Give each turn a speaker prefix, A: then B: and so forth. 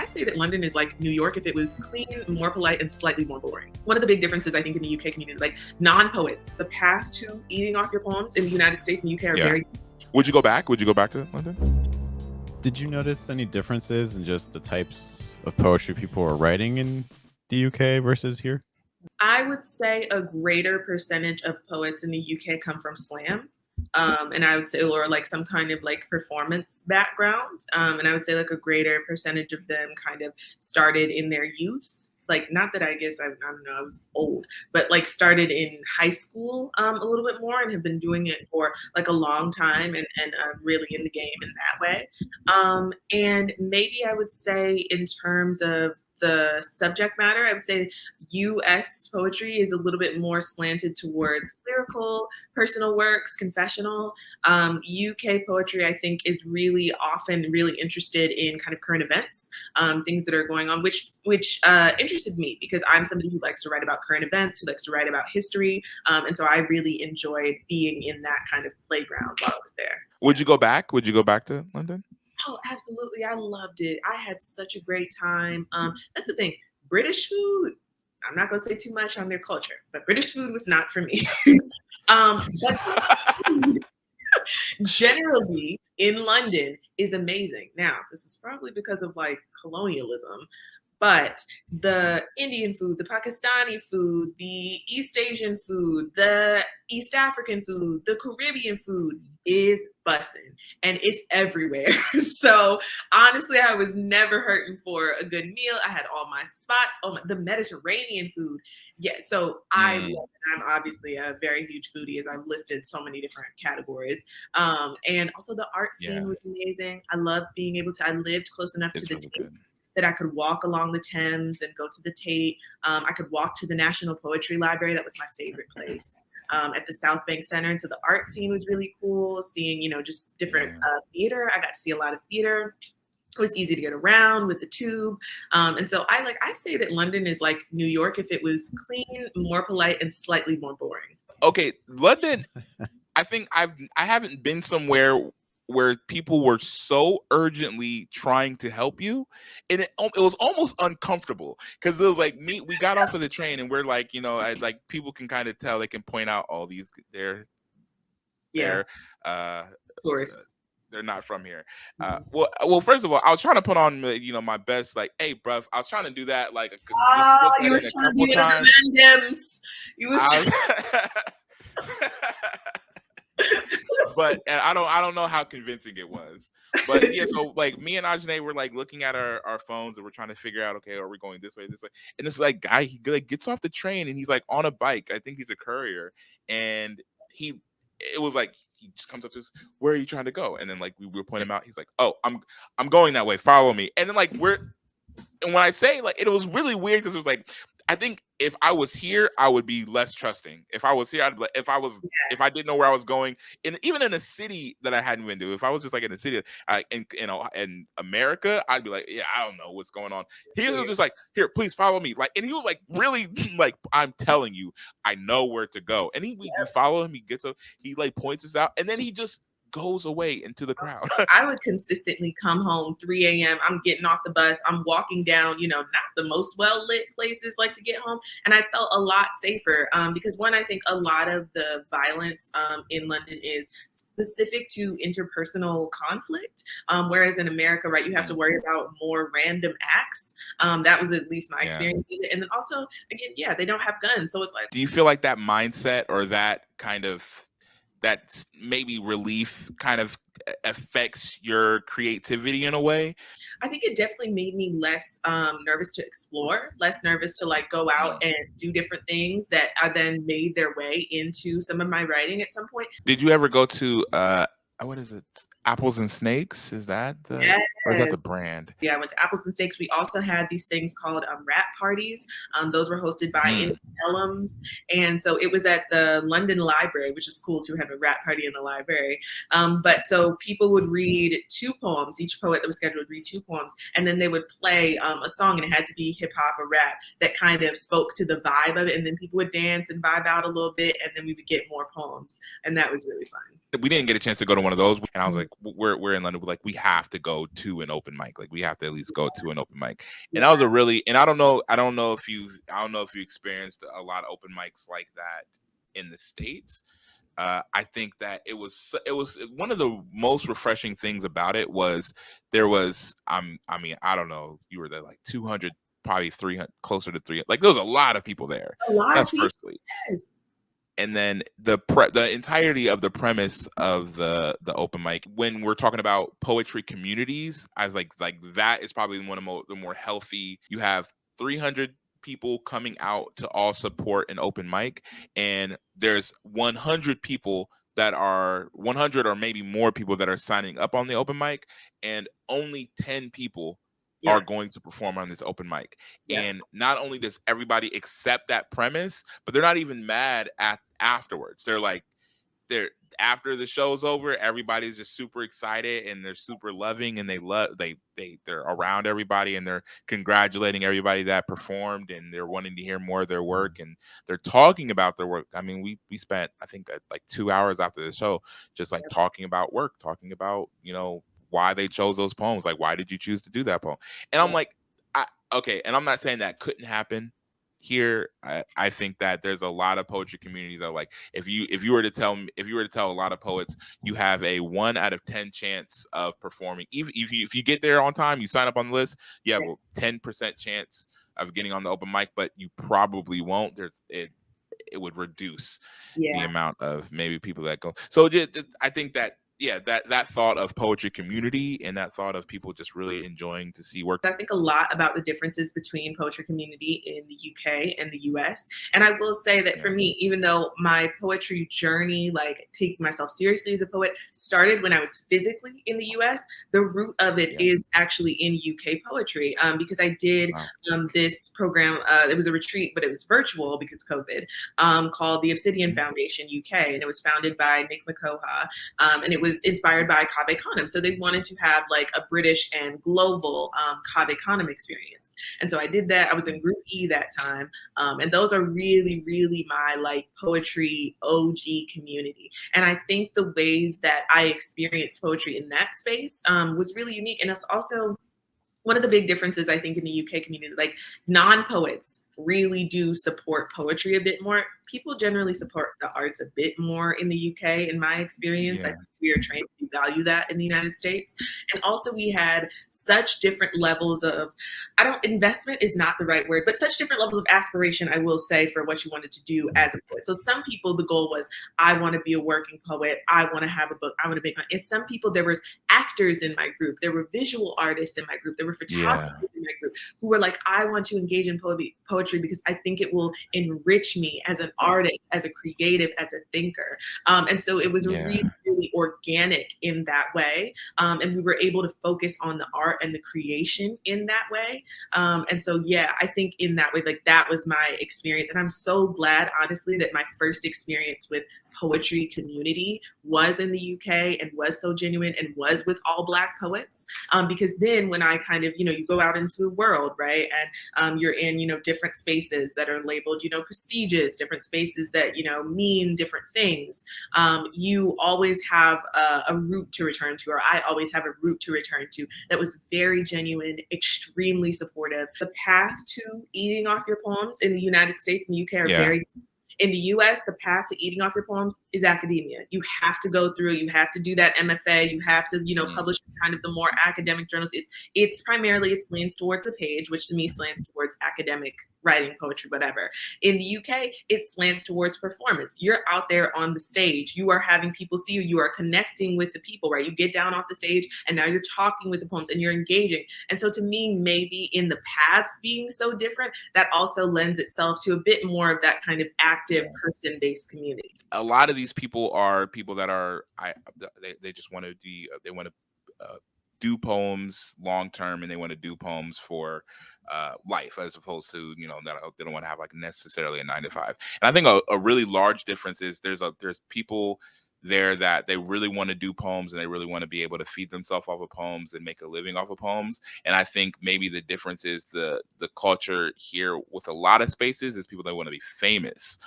A: I say that London is like New York if it was clean, more polite, and slightly more boring. One of the big differences I think in the UK community, like non-poets, the path to eating off your poems in the United States and UK are very.
B: Would you go back? Would you go back to London?
C: Did you notice any differences in just the types of poetry people are writing in the UK versus here?
A: I would say a greater percentage of poets in the UK come from slam. And I would say, or like some kind of like performance background. And I would say like a greater percentage of them kind of started in their youth. Like, not that I guess, I don't know, I was old, but like started in high school a little bit more and have been doing it for like a long time and really in the game in that way. And maybe I would say in terms of the subject matter, I would say US poetry is a little bit more slanted towards lyrical, personal works, confessional. UK poetry, I think, is really often really interested in kind of current events, things that are going on, which interested me because I'm somebody who likes to write about current events, who likes to write about history. And so I really enjoyed being in that kind of playground while I was there.
B: Would you go back? Would you go back to London?
A: Oh, absolutely. I loved it. I had such a great time. That's the thing. British food, I'm not going to say too much on their culture, but British food was not for me. But generally in London is amazing. Now, this is probably because of like colonialism, but the Indian food, the Pakistani food, the East Asian food, the East African food, the Caribbean food is bussin', and it's everywhere. So honestly, I was never hurting for a good meal. I had all my spots. The Mediterranean food. Yeah, so I love it. I'm obviously a very huge foodie, as I've listed so many different categories. And also the art scene was amazing. I love being able to, I lived close enough to the Tate that I could walk along the Thames and go to the Tate. I could walk to the National Poetry Library. That was my favorite place. At the South Bank Center. And so the art scene was really cool, seeing, just different theater. I got to see a lot of theater. It was easy to get around with the tube. And so I say that London is like New York if it was clean, more polite, and slightly more boring.
B: Okay, London, I think I haven't been somewhere where people were so urgently trying to help you, and it was almost uncomfortable because it was like we got off of the train and we're like, like people can kind of tell, they can point out all these tourists. They're not from here. Well, first of all, I was trying to put on my best, like, hey, bruv, I was trying to do that, like,
A: you was trying to be the Mandems. You was.
B: But I don't know how convincing it was. But yeah, so like me and Ajane were like looking at our phones and we're trying to figure out, okay, are we going this way? And this like guy, he like gets off the train and he's like on a bike. I think he's a courier, and it was like he just comes up to us, where are you trying to go? And then like we were pointing him out. He's like, oh, I'm going that way. Follow me. And then like and when I say like, it was really weird because it was like, I think if I was here, I would be less trusting. If I was here, I'd be like, if I didn't know where I was going, and even in a city that I hadn't been to, if I was just like in a city, in America, I'd be like, yeah, I don't know what's going on. He was just like, here, please follow me, like, and he was like, really, like, I'm telling you, I know where to go, and we follow him. He gets up, he like points us out, and then he just goes away into the crowd.
A: I would consistently come home 3 a.m. I'm getting off the bus. I'm walking down, not the most well-lit places like to get home. And I felt a lot safer because one, I think a lot of the violence in London is specific to interpersonal conflict. Whereas in America, right, you have to worry about more random acts. That was at least my experience with it. And then also, again, they don't have guns. So it's like,
B: do you feel like that mindset or that kind of that maybe relief kind of affects your creativity in a way?
A: I think it definitely made me less nervous to explore, less nervous to like go out and do different things that I then made their way into some of my writing at some point.
B: Did you ever go to what is it? Apples and Snakes? Is that or is that the brand?
A: Yeah, I went to Apples and Snakes. We also had these things called rap parties. Those were hosted by alums. And so it was at the London Library, which was cool to have a rap party in the library. But so people would read 2 poems. Each poet that was scheduled would read 2 poems. And then they would play a song, and it had to be hip hop or rap that kind of spoke to the vibe of it. And then people would dance and vibe out a little bit. And then we would get more poems. And that was really fun.
B: We didn't get a chance to go to one of those. And I was like, we're in London, like we have to go to an open mic, like we have to at least go to an open mic. And
A: Yeah.
B: that was a really, and I don't know if you experienced a lot of open mics like that in the States. I think that it was one of the most refreshing things about it was there was I mean, I don't know, you were there like 200, probably 300, closer to 300. Like there was a lot of people there.
A: A lot
B: That's
A: of people.
B: firstly.
A: Yes.
B: And then the entirety of the premise of the open mic, when we're talking about poetry communities, I was like that is probably one of the more healthy. You have 300 people coming out to all support an open mic, and there's 100 people that are 100 or maybe more people that are signing up on the open mic, and only 10 people
A: Yeah.
B: are going to perform on this open mic.
A: Yeah.
B: And not only does everybody accept that premise, but they're not even mad afterwards. They're like, after the show's over, everybody's just super excited and they're super loving, and they're around everybody and they're congratulating everybody that performed, and they're wanting to hear more of their work, and they're talking about their work. I mean, we spent, I think, like 2 hours after the show just like talking about work, talking about, why they chose those poems. Like, why did you choose to do that poem? And I'm like, okay, and I'm not saying that couldn't happen here. I think that there's a lot of poetry communities that, like, if you were to tell a lot of poets, you have a 1 out of 10 chance of performing. Even if you get there on time, you sign up on the list, you have a 10% chance of getting on the open mic, but you probably won't. It would reduce the amount of maybe people that go. So I think that that thought of poetry community and that thought of people just really enjoying to see work.
A: I think a lot about the differences between poetry community in the UK and the US. And I will say that for me, even though my poetry journey, like taking myself seriously as a poet, started when I was physically in the US, the root of it is actually in UK poetry. Because I did this program, it was a retreat, but it was virtual because COVID, called the Obsidian Foundation UK. And it was founded by Nick McCoha. And it was inspired by Cave Canem. So they wanted to have like a British and global Cave Canem experience. And so I did that. I was in Group E that time. And those are really, really my like poetry OG community. And I think the ways that I experienced poetry in that space was really unique. And it's also one of the big differences, I think, in the UK community, like non-poets really do support poetry a bit more. People generally support the arts a bit more in the UK, in my experience. I think we are trained to value that in the United States. And also we had such different levels of, investment is not the right word, but such different levels of aspiration, I will say, for what you wanted to do as a poet. So some people, the goal was, I want to be a working poet. I want to have a book. I want to make money. And some people, there was actors in my group. There were visual artists in my group. There were photographers in my group who were like, I want to engage in poetry because I think it will enrich me as an artist, as a creative, as a thinker. And so it was really, really organic in that way. And we were able to focus on the art and the creation in that way. And so, I think in that way, like that was my experience. And I'm so glad, honestly, that my first experience with poetry community was in the UK and was so genuine and was with all Black poets. Because then when I kind of, you go out into the world, right? And you're in, different spaces that are labeled, prestigious, different spaces that, mean different things. You always have a root to return to, or I always have a root to return to that was very genuine, extremely supportive. The path to eating off your poems in the United States and the UK are very. In the US, the path to eating off your poems is academia. You have to go through, you have to do that MFA, you have to, publish kind of the more academic journals. It's primarily, it leans towards the page, which to me slants towards academic writing, poetry, whatever. In the UK, it slants towards performance. You're out there on the stage. You are having people see you. You are connecting with the people, right? You get down off the stage and now you're talking with the poems and you're engaging. And so to me, maybe in the paths being so different, that also lends itself to a bit more of that kind of active person-based community.
B: A lot of these people are people that are, they just want to do poems long term, and they want to do poems for life, as opposed to that they don't want to have like necessarily a 9 to 5. And I think a really large difference is there's people there that they really want to do poems and they really want to be able to feed themselves off of poems and make a living off of poems. And I think maybe the difference is the culture here with a lot of spaces is people that want to be famous